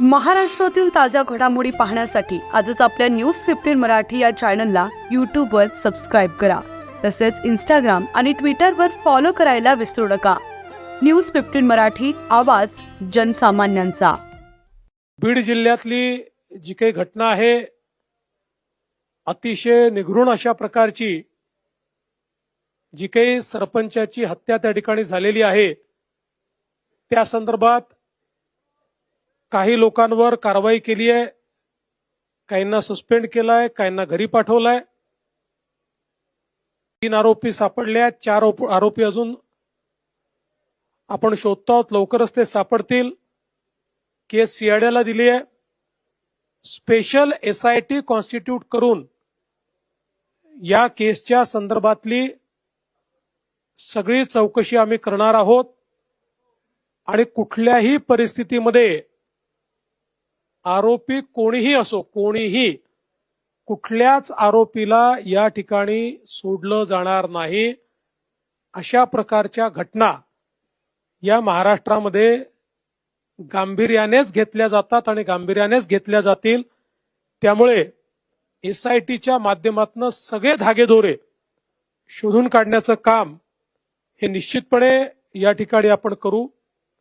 महाराष्ट्रातील ताज्या घडामोडी पाहण्यासाठी आजच आपल्या न्यूज 15 मराठी या चॅनलला यूट्यूबवर सबस्क्राईब करा. तसेच इंस्टाग्राम आणि ट्विटरवर फॉलो करायला विसरू नका. न्यूज 15 मराठी, आवाज जनसामान्यांचा. बीड जिल्ह्यातली जी काही घटना आहे अतिशय निगृण अशा प्रकारची, जी काही सरपंचाची हत्या त्या ठिकाणी झालेली आहे, त्या संदर्भात काही लोकांवर कारवाई केली आहे, काहींना सस्पेंड केलाय, काहींना घरी पाठवलाय. 3 आरोपी सापडले आहेत, 4 आरोपी अजून आपण शोधतो आहोत, लवकरच ते सापडतील. केस सीआयडीला दिली आहे. स्पेशल SIT कॉन्स्टिट्यूट करून या केसच्या संदर्भातली सगळी चौकशी आम्ही करणार आहोत आणि कुठल्याही परिस्थितीमध्ये आरोपी कोणीही असो, कोणीही कुठल्याच आरोपीला या ठिकाणी सोडलं जाणार नाही. अशा प्रकारच्या घटना या महाराष्ट्रामध्ये गांभीर्यानेच घेतल्या जातात आणि गांभीर्यानेच घेतल्या जातील. त्यामुळे SITच्या माध्यमातून सगळे धागेदोरे शोधून काढण्याचं काम हे निश्चितपणे या ठिकाणी आपण करू.